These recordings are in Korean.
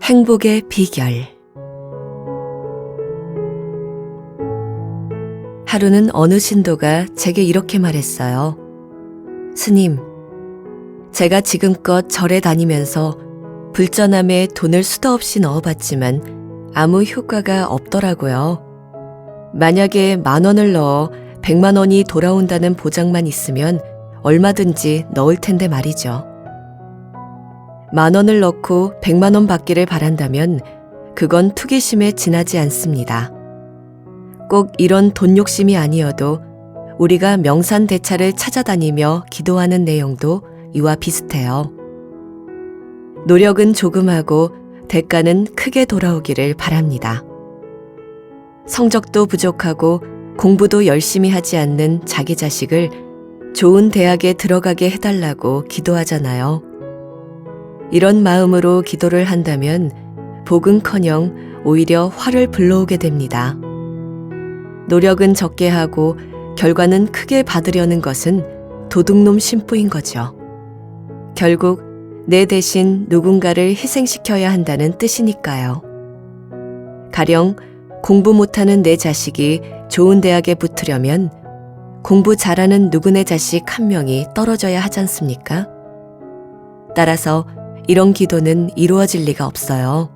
행복의 비결. 하루는 어느 신도가 제게 이렇게 말했어요. 스님, 제가 지금껏 절에 다니면서 불전함에 돈을 수도 없이 넣어봤지만 아무 효과가 없더라고요. 만약에 10,000원을 넣어 100,000원이 돌아온다는 보장만 있으면 얼마든지 넣을 텐데 말이죠. 10,000원을 넣고 100,000원 받기를 바란다면 그건 투기심에 지나지 않습니다. 꼭 이런 돈 욕심이 아니어도 우리가 명산대차를 찾아다니며 기도하는 내용도 이와 비슷해요. 노력은 조금 하고 대가는 크게 돌아오기를 바랍니다. 성적도 부족하고 공부도 열심히 하지 않는 자기 자식을 좋은 대학에 들어가게 해달라고 기도하잖아요. 이런 마음으로 기도를 한다면 복은커녕 오히려 화를 불러오게 됩니다. 노력은 적게 하고 결과는 크게 받으려는 것은 도둑놈 심보인 거죠. 결국 내 대신 누군가를 희생시켜야 한다는 뜻이니까요. 가령 공부 못하는 내 자식이 좋은 대학에 붙으려면 공부 잘하는 누구네 자식 한 명이 떨어져야 하지 않습니까? 따라서 이런 기도는 이루어질 리가 없어요.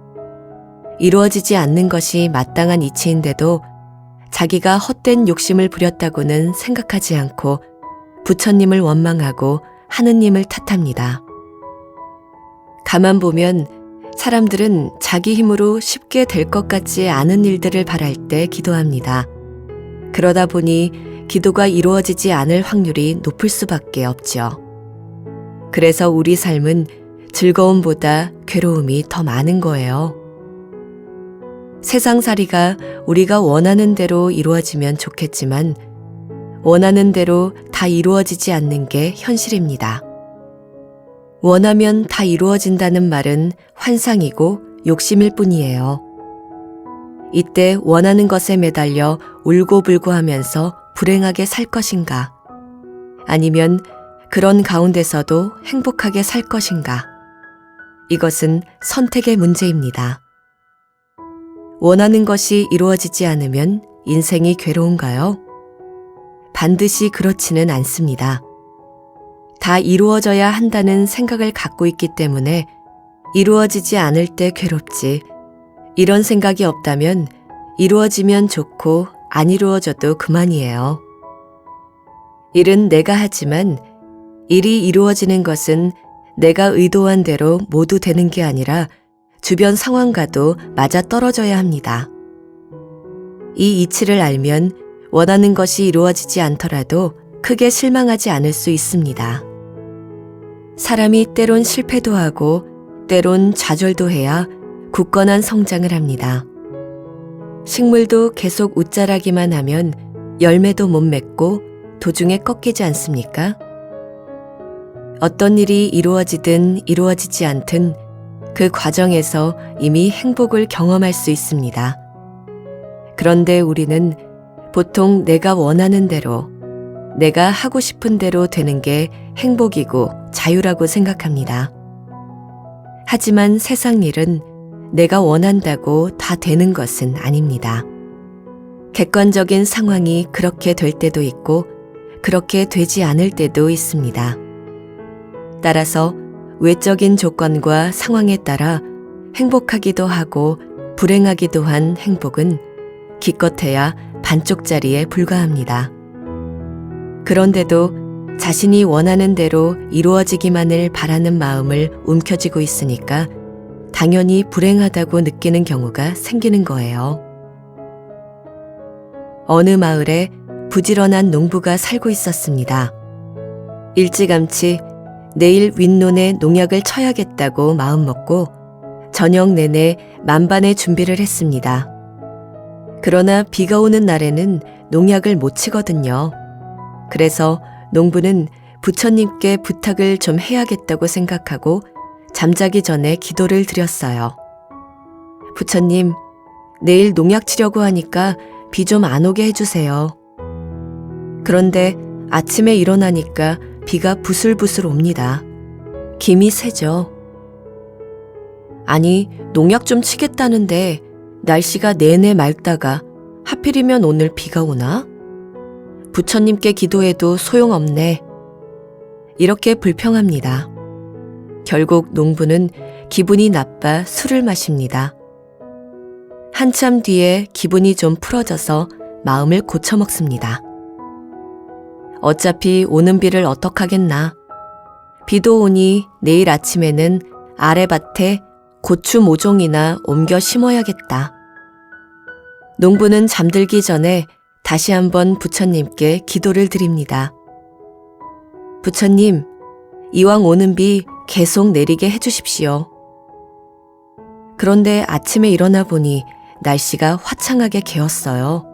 이루어지지 않는 것이 마땅한 이치인데도 자기가 헛된 욕심을 부렸다고는 생각하지 않고 부처님을 원망하고 하느님을 탓합니다. 가만 보면 사람들은 자기 힘으로 쉽게 될 것 같지 않은 일들을 바랄 때 기도합니다. 그러다 보니 기도가 이루어지지 않을 확률이 높을 수밖에 없죠. 그래서 우리 삶은 즐거움보다 괴로움이 더 많은 거예요. 세상살이가 우리가 원하는 대로 이루어지면 좋겠지만 원하는 대로 다 이루어지지 않는 게 현실입니다. 원하면 다 이루어진다는 말은 환상이고 욕심일 뿐이에요. 이때 원하는 것에 매달려 울고불고 하면서 불행하게 살 것인가? 아니면 그런 가운데서도 행복하게 살 것인가? 이것은 선택의 문제입니다. 원하는 것이 이루어지지 않으면 인생이 괴로운가요? 반드시 그렇지는 않습니다. 다 이루어져야 한다는 생각을 갖고 있기 때문에 이루어지지 않을 때 괴롭지, 이런 생각이 없다면 이루어지면 좋고 안 이루어져도 그만이에요. 일은 내가 하지만 일이 이루어지는 것은 내가 의도한 대로 모두 되는 게 아니라 주변 상황과도 맞아떨어져야 합니다. 이 이치를 알면 원하는 것이 이루어지지 않더라도 크게 실망하지 않을 수 있습니다. 사람이 때론 실패도 하고 때론 좌절도 해야 굳건한 성장을 합니다. 식물도 계속 웃자라기만 하면 열매도 못 맺고 도중에 꺾이지 않습니까? 어떤 일이 이루어지든 이루어지지 않든 그 과정에서 이미 행복을 경험할 수 있습니다. 그런데 우리는 보통 내가 원하는 대로, 내가 하고 싶은 대로 되는 게 행복이고 자유라고 생각합니다. 하지만 세상 일은 내가 원한다고 다 되는 것은 아닙니다. 객관적인 상황이 그렇게 될 때도 있고 그렇게 되지 않을 때도 있습니다. 따라서 외적인 조건과 상황에 따라 행복하기도 하고 불행하기도 한 행복은 기껏해야 반쪽짜리에 불과합니다. 그런데도 자신이 원하는 대로 이루어지기만을 바라는 마음을 움켜쥐고 있으니까 당연히 불행하다고 느끼는 경우가 생기는 거예요. 어느 마을에 부지런한 농부가 살고 있었습니다. 일찌감치 내일 윗논에 농약을 쳐야겠다고 마음먹고 저녁 내내 만반의 준비를 했습니다. 그러나 비가 오는 날에는 농약을 못 치거든요. 그래서 농부는 부처님께 부탁을 좀 해야겠다고 생각하고 잠자기 전에 기도를 드렸어요. 부처님, 내일 농약 치려고 하니까 비 좀 안 오게 해주세요. 그런데 아침에 일어나니까 비가 부슬부슬 옵니다. 김이 새죠. 아니, 농약 좀 치겠다는데 날씨가 내내 맑다가 하필이면 오늘 비가 오나? 부처님께 기도해도 소용없네. 이렇게 불평합니다. 결국 농부는 기분이 나빠 술을 마십니다. 한참 뒤에 기분이 좀 풀어져서 마음을 고쳐먹습니다. 어차피 오는 비를 어떡하겠나. 비도 오니 내일 아침에는 아래밭에 고추 모종이나 옮겨 심어야겠다. 농부는 잠들기 전에 다시 한번 부처님께 기도를 드립니다. 부처님, 이왕 오는 비 계속 내리게 해주십시오. 그런데 아침에 일어나 보니 날씨가 화창하게 개었어요.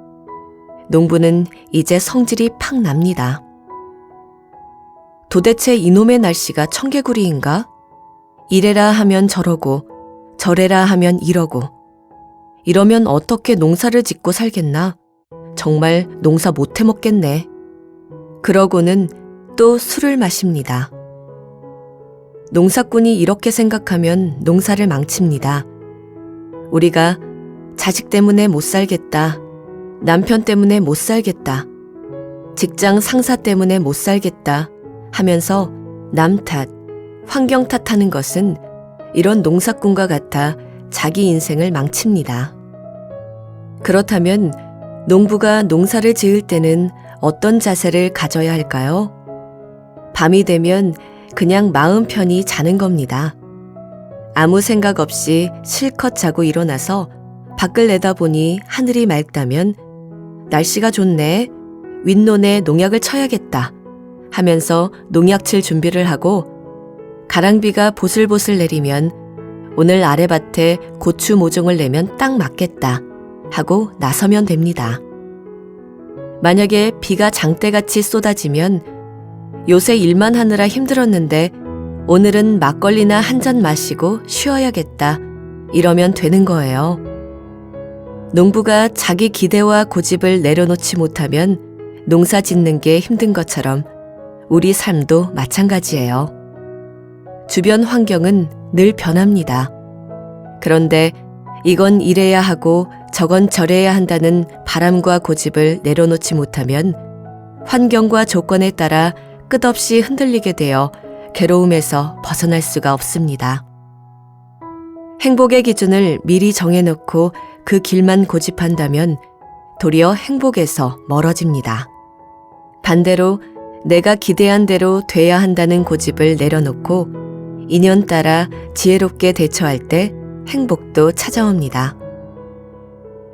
농부는 이제 성질이 팍 납니다. 도대체 이놈의 날씨가 청개구리인가? 이래라 하면 저러고 저래라 하면 이러고 이러면 어떻게 농사를 짓고 살겠나? 정말 농사 못 해먹겠네. 그러고는 또 술을 마십니다. 농사꾼이 이렇게 생각하면 농사를 망칩니다. 우리가 자식 때문에 못 살겠다. 남편 때문에 못 살겠다. 직장 상사 때문에 못 살겠다 하면서 남 탓, 환경 탓하는 것은 이런 농사꾼과 같아 자기 인생을 망칩니다. 그렇다면 농부가 농사를 지을 때는 어떤 자세를 가져야 할까요? 밤이 되면 그냥 마음 편히 자는 겁니다. 아무 생각 없이 실컷 자고 일어나서 밖을 내다보니 하늘이 맑다면 날씨가 좋네, 윗논에 농약을 쳐야겠다 하면서 농약 칠 준비를 하고 가랑비가 보슬보슬 내리면 오늘 아래밭에 고추 모종을 내면 딱 맞겠다 하고 나서면 됩니다. 만약에 비가 장대같이 쏟아지면 요새 일만 하느라 힘들었는데 오늘은 막걸리나 한 잔 마시고 쉬어야겠다 이러면 되는 거예요. 농부가 자기 기대와 고집을 내려놓지 못하면 농사 짓는 게 힘든 것처럼 우리 삶도 마찬가지예요. 주변 환경은 늘 변합니다. 그런데 이건 이래야 하고 저건 저래야 한다는 바람과 고집을 내려놓지 못하면 환경과 조건에 따라 끝없이 흔들리게 되어 괴로움에서 벗어날 수가 없습니다. 행복의 기준을 미리 정해놓고 그 길만 고집한다면 도리어 행복에서 멀어집니다. 반대로 내가 기대한 대로 돼야 한다는 고집을 내려놓고 인연 따라 지혜롭게 대처할 때 행복도 찾아옵니다.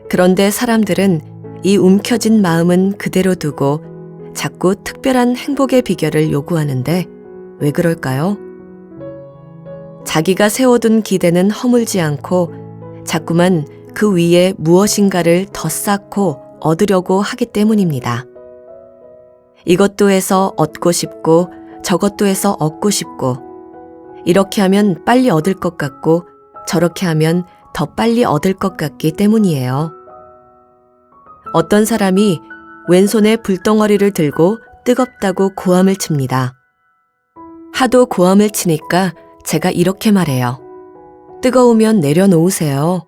그런데 사람들은 이 움켜진 마음은 그대로 두고 자꾸 특별한 행복의 비결을 요구하는데 왜 그럴까요? 자기가 세워둔 기대는 허물지 않고 자꾸만 그 위에 무엇인가를 더 쌓고 얻으려고 하기 때문입니다. 이것도 해서 얻고 싶고 저것도 해서 얻고 싶고 이렇게 하면 빨리 얻을 것 같고 저렇게 하면 더 빨리 얻을 것 같기 때문이에요. 어떤 사람이 왼손에 불덩어리를 들고 뜨겁다고 고함을 칩니다. 하도 고함을 치니까 제가 이렇게 말해요. 뜨거우면 내려놓으세요.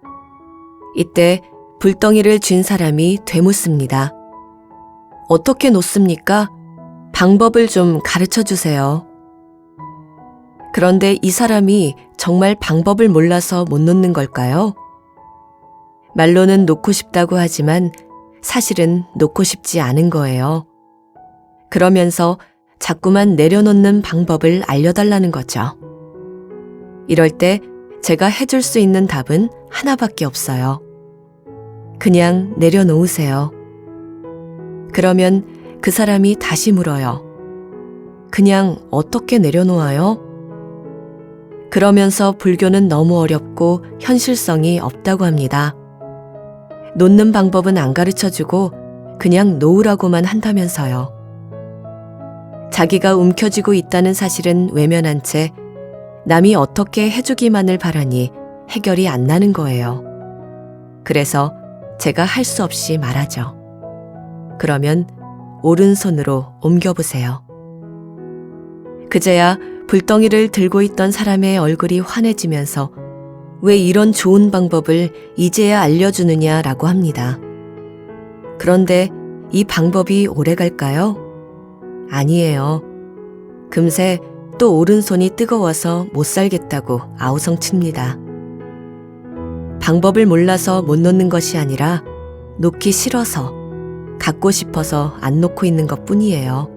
이때 불덩이를 쥔 사람이 되묻습니다. 어떻게 놓습니까? 방법을 좀 가르쳐 주세요. 그런데 이 사람이 정말 방법을 몰라서 못 놓는 걸까요? 말로는 놓고 싶다고 하지만 사실은 놓고 싶지 않은 거예요. 그러면서 자꾸만 내려놓는 방법을 알려달라는 거죠. 이럴 때 제가 해줄 수 있는 답은 하나밖에 없어요. 그냥 내려놓으세요. 그러면 그 사람이 다시 물어요. 그냥 어떻게 내려놓아요? 그러면서 불교는 너무 어렵고 현실성이 없다고 합니다. 놓는 방법은 안 가르쳐주고 그냥 놓으라고만 한다면서요. 자기가 움켜쥐고 있다는 사실은 외면한 채 남이 어떻게 해주기만을 바라니 해결이 안 나는 거예요. 그래서 제가 할 수 없이 말하죠. 그러면 오른손으로 옮겨보세요. 그제야 불덩이를 들고 있던 사람의 얼굴이 환해지면서 왜 이런 좋은 방법을 이제야 알려주느냐라고 합니다. 그런데 이 방법이 오래 갈까요? 아니에요. 금세 또 오른손이 뜨거워서 못 살겠다고 아우성칩니다. 방법을 몰라서 못 놓는 것이 아니라 놓기 싫어서, 갖고 싶어서 안 놓고 있는 것 뿐이에요.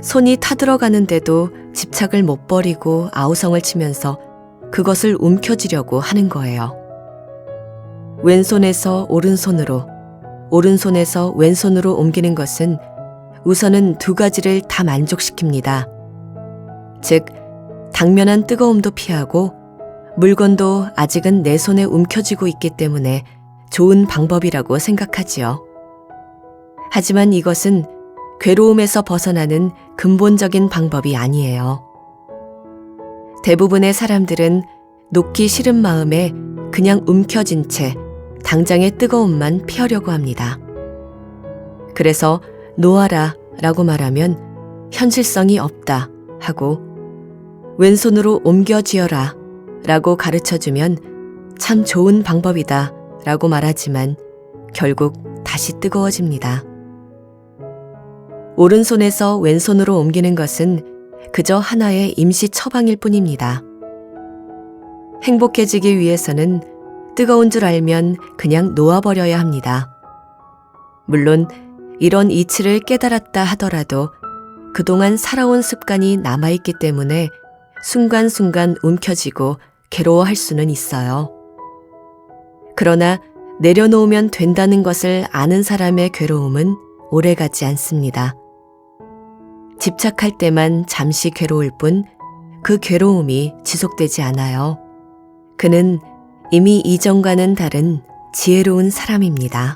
손이 타들어가는데도 집착을 못 버리고 아우성을 치면서 그것을 움켜쥐려고 하는 거예요. 왼손에서 오른손으로, 오른손에서 왼손으로 옮기는 것은 우선은 두 가지를 다 만족시킵니다. 즉, 당면한 뜨거움도 피하고 물건도 아직은 내 손에 움켜쥐고 있기 때문에 좋은 방법이라고 생각하지요. 하지만 이것은 괴로움에서 벗어나는 근본적인 방법이 아니에요. 대부분의 사람들은 놓기 싫은 마음에 그냥 움켜쥔 채 당장의 뜨거움만 피하려고 합니다. 그래서 놓아라 라고 말하면 현실성이 없다 하고 왼손으로 옮겨쥐어라 라고 가르쳐주면 참 좋은 방법이다 라고 말하지만 결국 다시 뜨거워집니다. 오른손에서 왼손으로 옮기는 것은 그저 하나의 임시 처방일 뿐입니다. 행복해지기 위해서는 뜨거운 줄 알면 그냥 놓아버려야 합니다. 물론 이런 이치를 깨달았다 하더라도 그동안 살아온 습관이 남아있기 때문에 순간순간 움켜쥐고 괴로워할 수는 있어요. 그러나 내려놓으면 된다는 것을 아는 사람의 괴로움은 오래가지 않습니다. 집착할 때만 잠시 괴로울 뿐 그 괴로움이 지속되지 않아요. 그는 이미 이전과는 다른 지혜로운 사람입니다.